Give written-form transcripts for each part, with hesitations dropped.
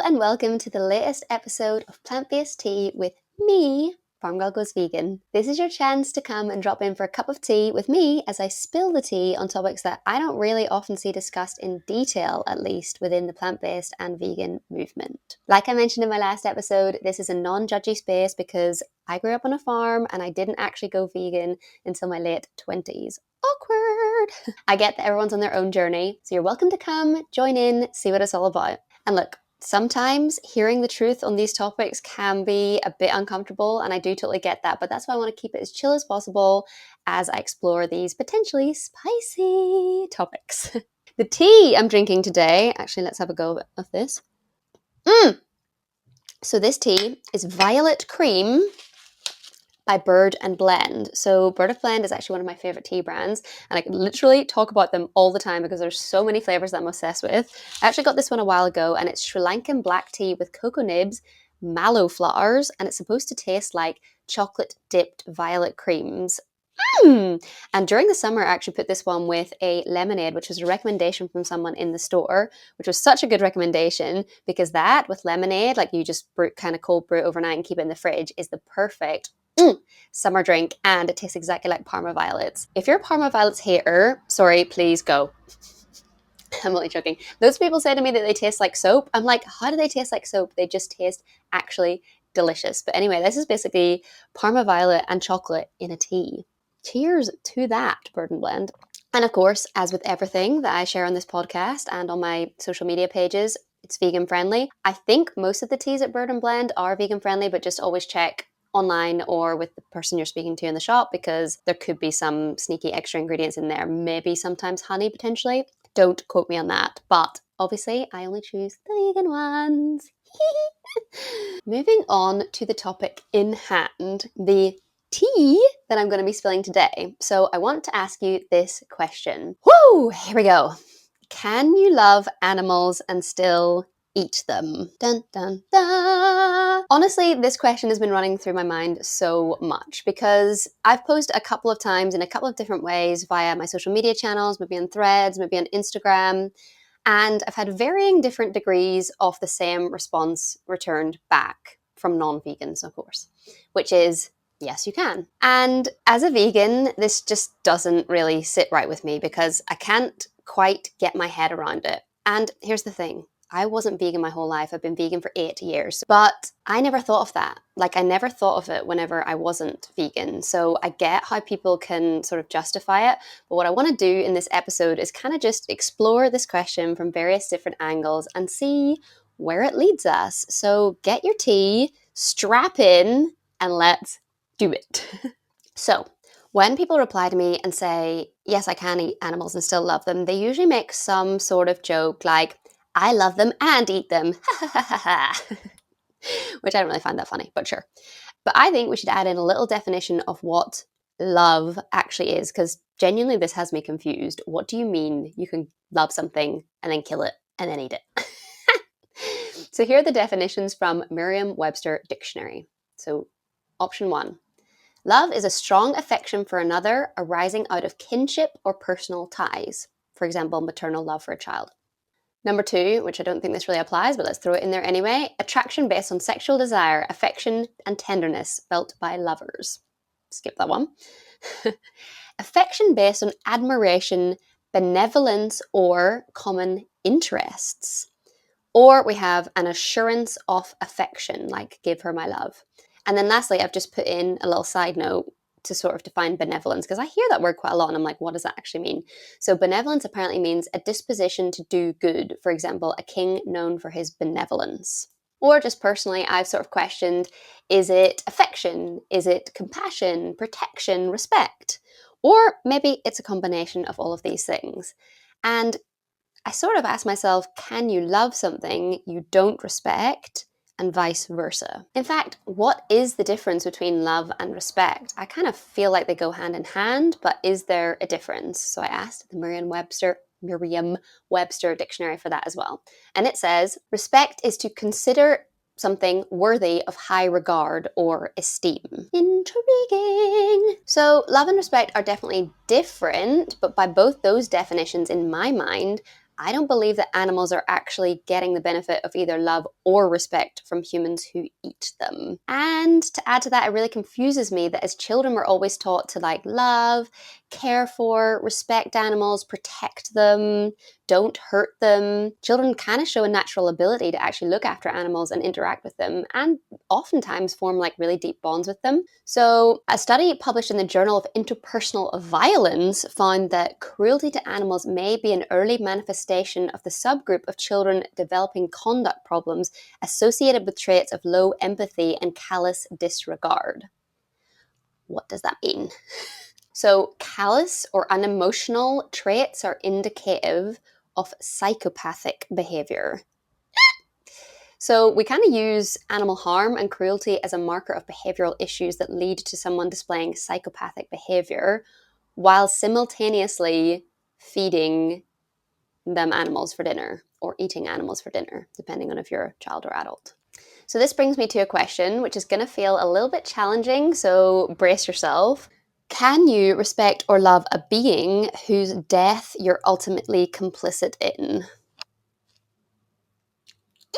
and welcome to the latest episode of Plant-Based Tea with me, Farm Girl Goes Vegan. This is your chance to come and drop in for a cup of tea with me as I spill the tea on topics that I don't really often see discussed in detail, at least within the plant-based and vegan movement. Like I mentioned in my last episode, this is a non-judgy space because I grew up on a farm and I didn't actually go vegan until my late 20s. Awkward! I get that everyone's on their own journey, so you're welcome to come, join in, see what it's all about. And look, sometimes hearing the truth on these topics can be a bit uncomfortable, and I do totally get that, but that's why I want to keep it as chill as possible as I explore these potentially spicy topics. The tea I'm drinking today, actually let's have a go of this. So this tea is Violet Creme by Bird and Blend. So Bird and Blend is actually one of my favorite tea brands, and I can literally talk about them all the time because there's so many flavors that I'm obsessed with. I actually got this one a while ago, and it's Sri Lankan black tea with cocoa nibs, mallow flowers, and it's supposed to taste like chocolate dipped violet creams. And during the summer, I actually put this one with a lemonade, which was a recommendation from someone in the store, which was such a good recommendation because that with lemonade, like you just brew, kind of cold brew it overnight and keep it in the fridge, is the perfect summer drink, and it tastes exactly like Parma Violets. If you're a Parma Violets hater, sorry, please go. I'm only joking. Those people say to me that they taste like soap. I'm like, how do they taste like soap? They just taste actually delicious. But anyway, this is basically Parma Violet and chocolate in a tea. Cheers to that, Bird and Blend. And of course, as with everything that I share on this podcast and on my social media pages, it's vegan friendly. I think most of the teas at Bird and Blend are vegan friendly, but just always check online or with the person you're speaking to in the shop because there could be some sneaky extra ingredients in there. Maybe sometimes honey potentially. Don't quote me on that. But obviously, I only choose the vegan ones. Moving on to the topic in hand, the tea that I'm going to be spilling today. So I want to ask you this question. Woo! Here we go. Can you love animals and still eat them? Dun, dun, dun. Honestly, this question has been running through my mind so much because I've posted a couple of times in a couple of different ways via my social media channels, maybe on Threads, maybe on Instagram, and I've had varying different degrees of the same response returned back from non-vegans, of course, which is yes, you can. And as a vegan, this just doesn't really sit right with me because I can't quite get my head around it. And here's the thing. I wasn't vegan my whole life. I've been vegan for 8 years, but I never thought of that. Like I never thought of it whenever I wasn't vegan. So I get how people can sort of justify it. But what I want to do in this episode is kind of just explore this question from various different angles and see where it leads us. So get your tea, strap in, and let's do it. So when people reply to me and say, yes, I can eat animals and still love them, they usually make some sort of joke like, I love them and eat them, which I don't really find that funny, but sure. But I think we should add in a little definition of what love actually is, because genuinely this has me confused. What do you mean you can love something and then kill it and then eat it? So here are the definitions from Merriam-Webster Dictionary. So option 1. Love is a strong affection for another arising out of kinship or personal ties. For example, maternal love for a child. Number 2, which I don't think this really applies, but let's throw it in there anyway. Attraction based on sexual desire, affection, and tenderness felt by lovers. Skip that one. Affection based on admiration, benevolence, or common interests. Or we have an assurance of affection, like give her my love. And then lastly, I've just put in a little side note to sort of define benevolence, because I hear that word quite a lot and I'm like, what does that actually mean? So benevolence apparently means a disposition to do good. For example, a king known for his benevolence. Or just personally, I've sort of questioned, is it affection? Is it compassion, protection, respect? Or maybe it's a combination of all of these things. And I sort of ask myself, can you love something you don't respect? And vice versa. In fact, what is the difference between love and respect? I kind of feel like they go hand in hand, but is there a difference? So I asked the Merriam-Webster Dictionary for that as well. And it says, respect is to consider something worthy of high regard or esteem. Intriguing. So love and respect are definitely different, but by both those definitions in my mind, I don't believe that animals are actually getting the benefit of either love or respect from humans who eat them. And to add to that, it really confuses me that as children we're always taught to like love, care for, respect animals, protect them, don't hurt them. Children kind of show a natural ability to actually look after animals and interact with them, and oftentimes form like really deep bonds with them. So a study published in the Journal of Interpersonal Violence found that cruelty to animals may be an early manifestation of the subgroup of children developing conduct problems associated with traits of low empathy and callous disregard. What does that mean? So callous or unemotional traits are indicative of psychopathic behavior. So we kind of use animal harm and cruelty as a marker of behavioral issues that lead to someone displaying psychopathic behavior while simultaneously feeding them animals for dinner or eating animals for dinner, depending on if you're a child or adult. So this brings me to a question which is going to feel a little bit challenging, so brace yourself. Can you respect or love a being whose death you're ultimately complicit in?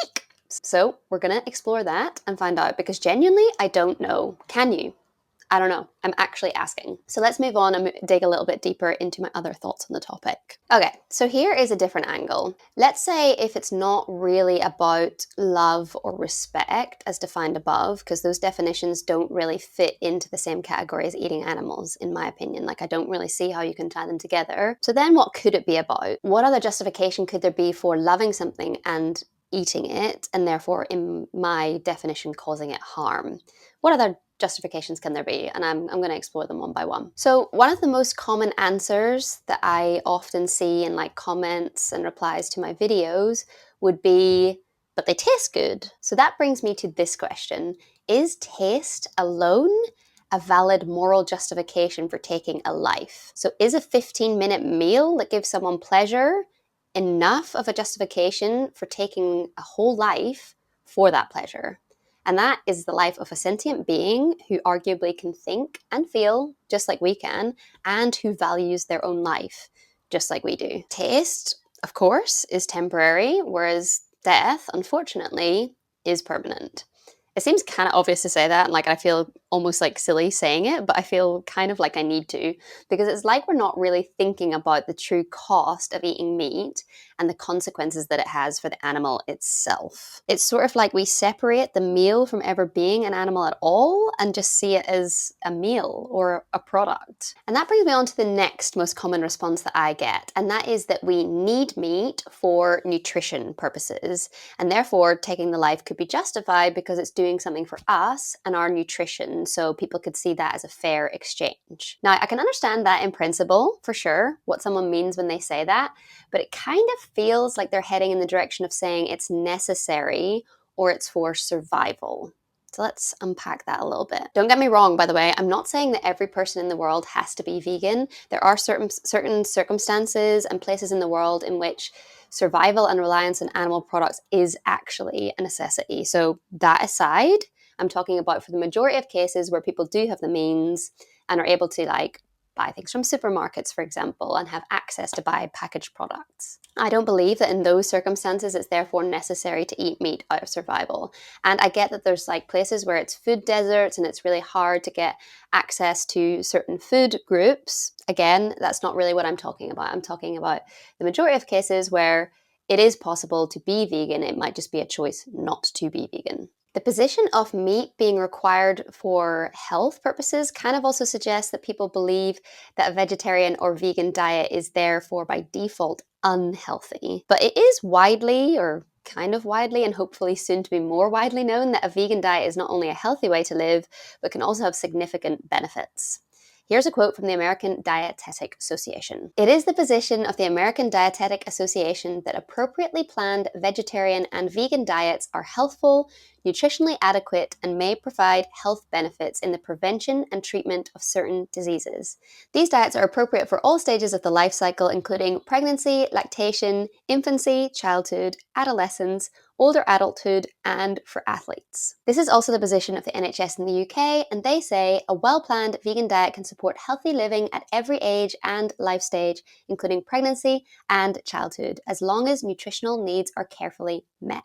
Eek. So we're going to explore that and find out, because genuinely, I don't know. Can you? I don't know. I'm actually asking. So let's move on and dig a little bit deeper into my other thoughts on the topic. Okay, so here is a different angle. Let's say if it's not really about love or respect as defined above, because those definitions don't really fit into the same category as eating animals, in my opinion. Like, I don't really see how you can tie them together. So then what could it be about? What other justification could there be for loving something and eating it, and therefore, in my definition, causing it harm? What other justifications can there be? And I'm going to explore them one by one. So one of the most common answers that I often see in like comments and replies to my videos would be, but they taste good. So that brings me to this question. Is taste alone a valid moral justification for taking a life? So is a 15-minute meal that gives someone pleasure enough of a justification for taking a whole life for that pleasure? And that is the life of a sentient being who arguably can think and feel just like we can, and who values their own life just like we do. Taste, of course, is temporary, whereas death, unfortunately, is permanent. It seems kind of obvious to say that, and like I feel almost like silly saying it, but I feel kind of like I need to, because it's like we're not really thinking about the true cost of eating meat and the consequences that it has for the animal itself. It's sort of like we separate the meal from ever being an animal at all and just see it as a meal or a product. And that brings me on to the next most common response that I get, and that is that we need meat for nutrition purposes, and therefore taking the life could be justified because it's doing something for us and our nutrition, so people could see that as a fair exchange. Now, I can understand that in principle, for sure, what someone means when they say that, but it kind of feels like they're heading in the direction of saying it's necessary or it's for survival. So let's unpack that a little bit. Don't get me wrong, by the way, I'm not saying that every person in the world has to be vegan. There are certain circumstances and places in the world in which survival and reliance on animal products is actually a necessity. So that aside, I'm talking about for the majority of cases where people do have the means and are able to like buy things from supermarkets, for example, and have access to buy packaged products. I don't believe that in those circumstances it's therefore necessary to eat meat out of survival. And I get that there's like places where it's food deserts and it's really hard to get access to certain food groups. Again, that's not really what I'm talking about. I'm talking about the majority of cases where it is possible to be vegan. It might just be a choice not to be vegan. The position of meat being required for health purposes kind of also suggests that people believe that a vegetarian or vegan diet is therefore by default unhealthy. But it is widely, or kind of widely, and hopefully soon to be more widely known, that a vegan diet is not only a healthy way to live, but can also have significant benefits. Here's a quote from the American Dietetic Association. "It is the position of the American Dietetic Association that appropriately planned vegetarian and vegan diets are healthful, nutritionally adequate, and may provide health benefits in the prevention and treatment of certain diseases. These diets are appropriate for all stages of the life cycle, including pregnancy, lactation, infancy, childhood, adolescence, older adulthood, and for athletes. This is also the position of the NHS in the UK, and they say a well-planned vegan diet can support healthy living at every age and life stage, including pregnancy and childhood, as long as nutritional needs are carefully met.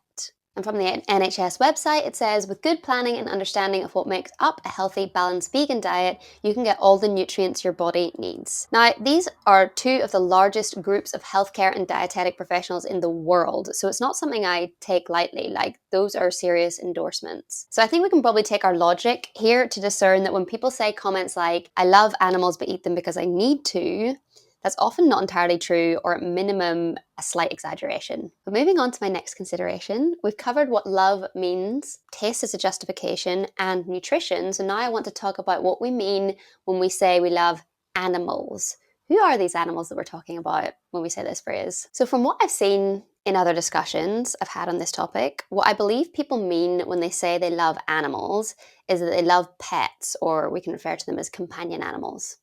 And from the NHS website, it says, with good planning and understanding of what makes up a healthy, balanced vegan diet, you can get all the nutrients your body needs. Now, these are two of the largest groups of healthcare and dietetic professionals in the world, so it's not something I take lightly. Like, those are serious endorsements. So I think we can probably take our logic here to discern that when people say comments like, I love animals but eat them because I need to, that's often not entirely true, or at minimum, a slight exaggeration. But moving on to my next consideration, we've covered what love means, taste as a justification, and nutrition. So now I want to talk about what we mean when we say we love animals. Who are these animals that we're talking about when we say this phrase? So from what I've seen in other discussions I've had on this topic, what I believe people mean when they say they love animals is that they love pets, or we can refer to them as companion animals.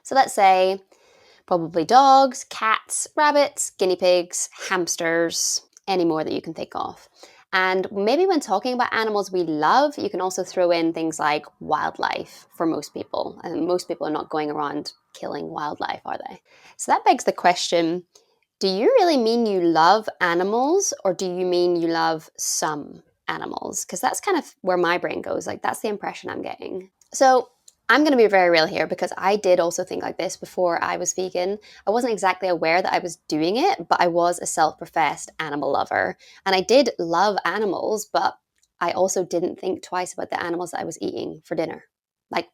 So let's say probably dogs, cats, rabbits, guinea pigs, hamsters, any more that you can think of. And maybe when talking about animals we love, you can also throw in things like wildlife for most people. And most people are not going around killing wildlife, are they? So that begs the question, do you really mean you love animals, or do you mean you love some animals? Because that's kind of where my brain goes. Like, that's the impression I'm getting. So I'm going to be very real here, because I did also think like this before I was vegan. I wasn't exactly aware that I was doing it, but I was a self-professed animal lover. And I did love animals, but I also didn't think twice about the animals that I was eating for dinner. Like,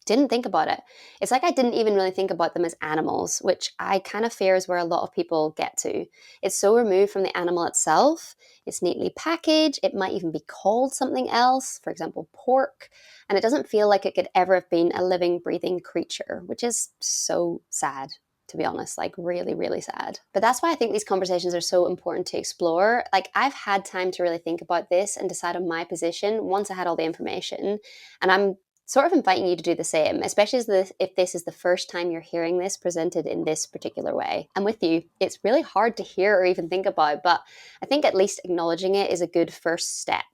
didn't think about it. It's like I didn't even really think about them as animals, which I kind of fear is where a lot of people get to. It's so removed from the animal itself. It's neatly packaged. It might even be called something else, for example, pork. And it doesn't feel like it could ever have been a living, breathing creature, which is so sad, to be honest, like really, really sad. But that's why I think these conversations are so important to explore. Like, I've had time to really think about this and decide on my position once I had all the information. And I'm sort of inviting you to do the same, especially if this is the first time you're hearing this presented in this particular way. I'm with you. It's really hard to hear or even think about, but I think at least acknowledging it is a good first step.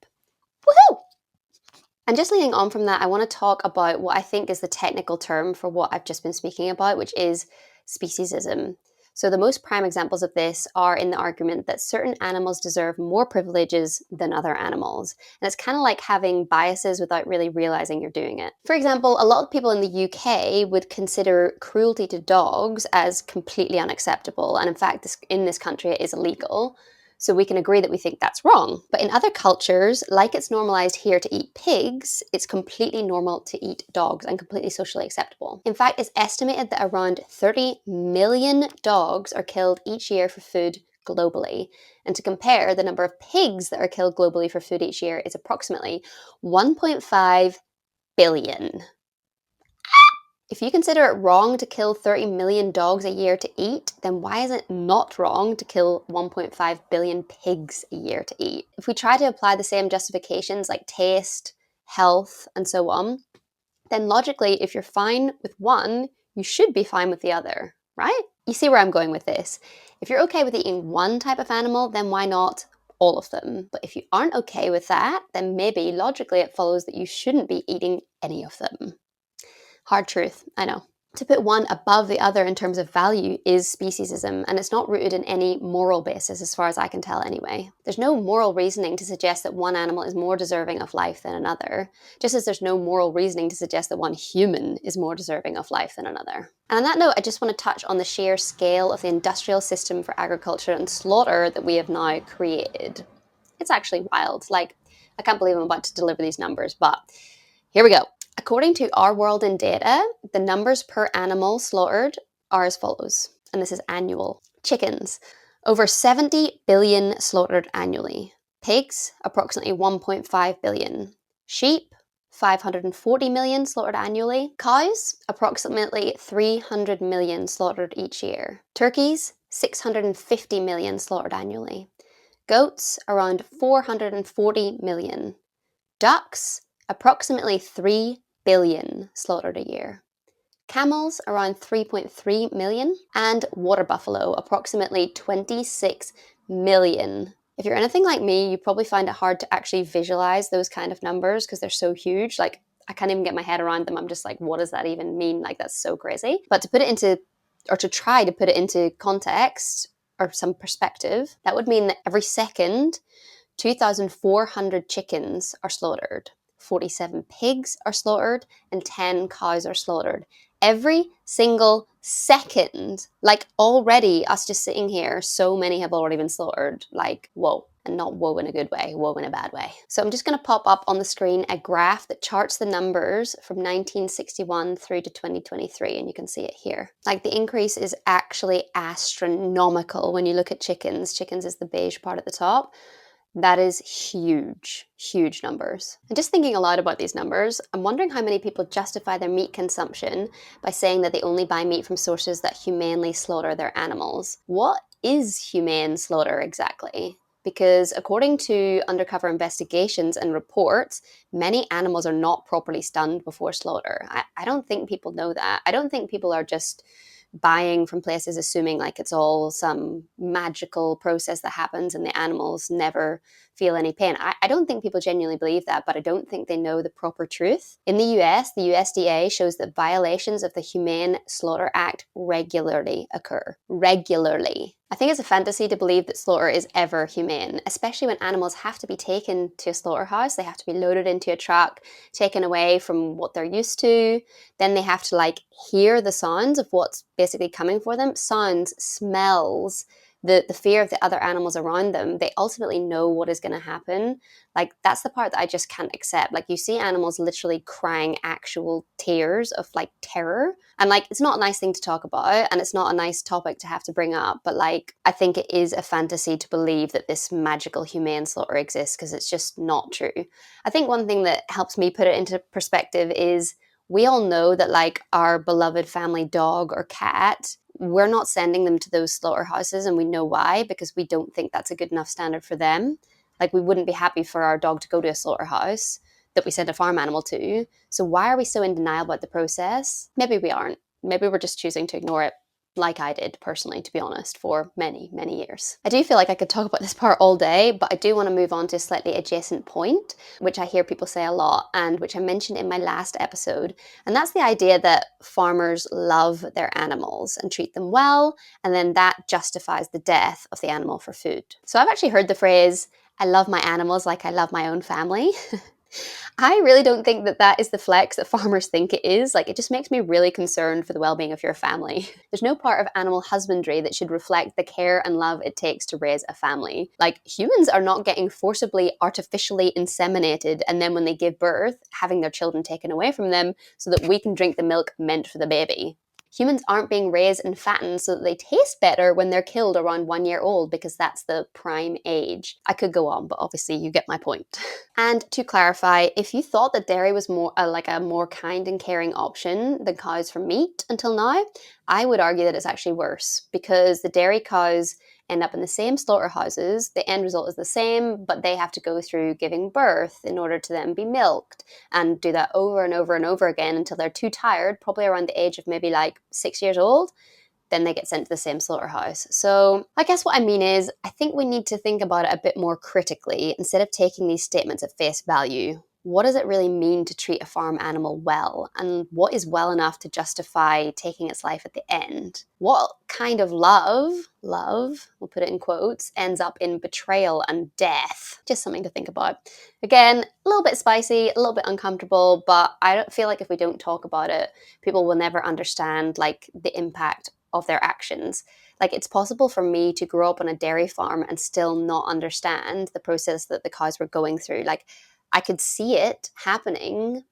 Woohoo! And just leading on from that, I want to talk about what I think is the technical term for what I've just been speaking about, which is speciesism. So the most prime examples of this are in the argument that certain animals deserve more privileges than other animals. And it's kind of like having biases without really realizing you're doing it. For example, a lot of people in the UK would consider cruelty to dogs as completely unacceptable. And in fact, in this country, it is illegal. So we can agree that we think that's wrong. But in other cultures, like it's normalized here to eat pigs, it's completely normal to eat dogs and completely socially acceptable. In fact, it's estimated that around 30 million dogs are killed each year for food globally. And to compare, the number of pigs that are killed globally for food each year is approximately 1.5 billion. If you consider it wrong to kill 30 million dogs a year to eat, then why is it not wrong to kill 1.5 billion pigs a year to eat? If we try to apply the same justifications like taste, health, and so on, then logically, if you're fine with one, you should be fine with the other, right? You see where I'm going with this. If you're okay with eating one type of animal, then why not all of them? But if you aren't okay with that, then maybe logically it follows that you shouldn't be eating any of them. Hard truth, I know. To put one above the other in terms of value is speciesism, and it's not rooted in any moral basis as far as I can tell anyway. There's no moral reasoning to suggest that one animal is more deserving of life than another, just as there's no moral reasoning to suggest that one human is more deserving of life than another. And on that note, I just want to touch on the sheer scale of the industrial system for agriculture and slaughter that we have now created. It's actually wild. Like, I can't believe I'm about to deliver these numbers, but here we go. According to Our World in Data, the numbers per animal slaughtered are as follows, and this is annual. Chickens, over 70 billion slaughtered annually. Pigs, approximately 1.5 billion. Sheep, 540 million slaughtered annually. Cows, approximately 300 million slaughtered each year. Turkeys, 650 million slaughtered annually. Goats, around 440 million. Ducks, approximately 3 billion slaughtered a year. Camels, around 3.3 million. And water buffalo, approximately 26 million If you're anything like me, you probably find it hard to actually visualize those kind of numbers because they're so huge. Like, I can't even get my head around them. I'm just like, what does that even mean? Like, that's so crazy. But to put it into, or to try to put it into context or some perspective, that would mean that every second, 2,400 chickens are slaughtered, 47 pigs are slaughtered, and 10 cows are slaughtered. Every single second. Like, already, us just sitting here, so many have already been slaughtered. Like, whoa. And not whoa in a good way, whoa in a bad way. So I'm just going to pop up on the screen a graph that charts the numbers from 1961 through to 2023, and you can see it here. Like, the increase is actually astronomical when you look at chickens. Chickens is the beige part at the top. That is huge, huge numbers. And just thinking aloud about these numbers, I'm wondering how many people justify their meat consumption by saying that they only buy meat from sources that humanely slaughter their animals. What is humane slaughter exactly? Because according to undercover investigations and reports, many animals are not properly stunned before slaughter. I don't think people know that. I don't think people are just buying from places assuming like it's all some magical process that happens and the animals never feel any pain. I don't think people genuinely believe that, but I don't think they know the proper truth. In the US, the USDA shows that violations of the Humane Slaughter Act regularly occur. Regularly. I think it's a fantasy to believe that slaughter is ever humane, especially when animals have to be taken to a slaughterhouse. They have to be loaded into a truck, taken away from what they're used to. Then they have to like hear the sounds of what's basically coming for them. Sounds, smells, the fear of the other animals around them. They ultimately know what is going to happen. Like, that's the part that I just can't accept. Like, you see animals literally crying actual tears of like terror. And like, it's not a nice thing to talk about, and it's not a nice topic to have to bring up. But like, I think it is a fantasy to believe that this magical humane slaughter exists, because it's just not true. I think one thing that helps me put it into perspective is we all know that like our beloved family dog or cat, we're not sending them to those slaughterhouses, and we know why, because we don't think that's a good enough standard for them. Like, we wouldn't be happy for our dog to go to a slaughterhouse that we send a farm animal to. So why are we so in denial about the process? Maybe we aren't. Maybe we're just choosing to ignore it, like I did personally, to be honest, for many, many years. I do feel like I could talk about this part all day, but I do want to move on to a slightly adjacent point, which I hear people say a lot and which I mentioned in my last episode. And that's the idea that farmers love their animals and treat them well, and then that justifies the death of the animal for food. So I've actually heard the phrase, I love my animals like I love my own family. I really don't think that that is the flex that farmers think it is. Like, it just makes me really concerned for the well-being of your family. There's no part of animal husbandry that should reflect the care and love it takes to raise a family. Like, humans are not getting forcibly artificially inseminated and then when they give birth, having their children taken away from them so that we can drink the milk meant for the baby. Humans aren't being raised and fattened so that they taste better when they're killed around 1 year old, because that's the prime age. I could go on, but obviously you get my point. And to clarify, if you thought that dairy was more like a more kind and caring option than cows for meat until now, I would argue that it's actually worse, because the dairy cows end up in the same slaughterhouses. The end result is the same, but they have to go through giving birth in order to then be milked and do that over and over and over again until they're too tired, probably around the age of maybe like 6 years old. Then they get sent to the same slaughterhouse. So I guess what I mean is, I think we need to think about it a bit more critically instead of taking these statements at face value. What does it really mean to treat a farm animal well? And what is well enough to justify taking its life at the end? What kind of love, we'll put it in quotes, ends up in betrayal and death? Just something to think about. Again, a little bit spicy, a little bit uncomfortable, but I don't feel like if we don't talk about it, people will never understand like the impact of their actions. Like, it's possible for me to grow up on a dairy farm and still not understand the process that the cows were going through. Like, I could see it happening,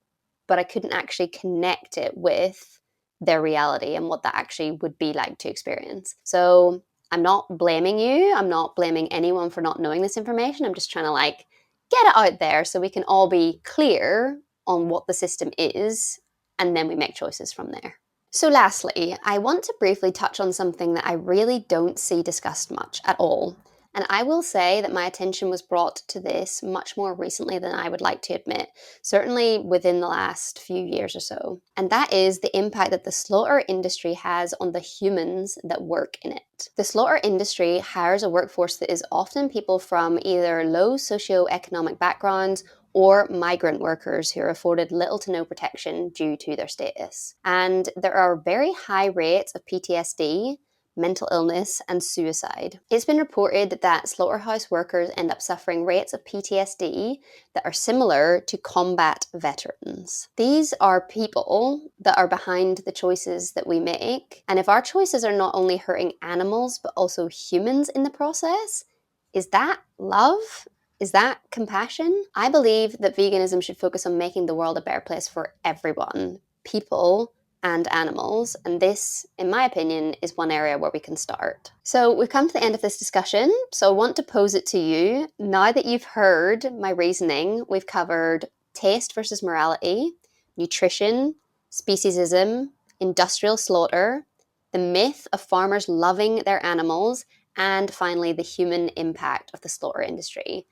but I couldn't actually connect it with their reality and what that actually would be like to experience. So I'm not blaming you. I'm not blaming anyone for not knowing this information. I'm just trying to like get it out there so we can all be clear on what the system is, and then we make choices from there. So lastly, I want to briefly touch on something that I really don't see discussed much at all, And I will say that my attention was brought to this much more recently than I would like to admit, certainly within the last few years or so. And that is the impact that the slaughter industry has on the humans that work in it. The slaughter industry hires a workforce that is often people from either low socioeconomic backgrounds or migrant workers who are afforded little to no protection due to their status. And there are very high rates of PTSD, mental illness, and suicide. It's been reported that slaughterhouse workers end up suffering rates of PTSD that are similar to combat veterans. These are people that are behind the choices that we make, and if our choices are not only hurting animals but also humans in the process, is that love? Is that compassion? I believe that veganism should focus on making the world a better place for everyone, people and animals, and this, in my opinion, is one area where we can start. So we've come to the end of this discussion, so I want to pose it to you. Now that you've heard my reasoning, we've covered taste versus morality, nutrition, speciesism, industrial slaughter, the myth of farmers loving their animals, and finally the human impact of the slaughter industry.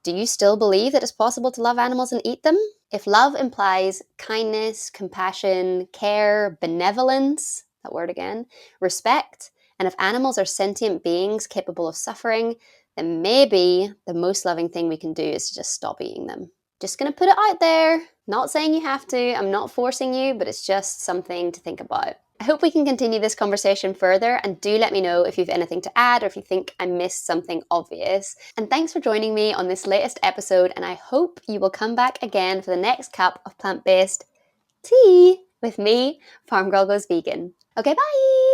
Do you still believe that it's possible to love animals and eat them? If love implies kindness, compassion, care, benevolence, that word again, respect, and if animals are sentient beings capable of suffering, then maybe the most loving thing we can do is to just stop eating them. Just gonna put it out there. Not saying you have to, I'm not forcing you, but it's just something to think about. I hope we can continue this conversation further, and do let me know if you've anything to add or if you think I missed something obvious. And thanks for joining me on this latest episode, and I hope you will come back again for the next cup of plant-based tea with me, Farm Girl Goes Vegan. Okay, bye!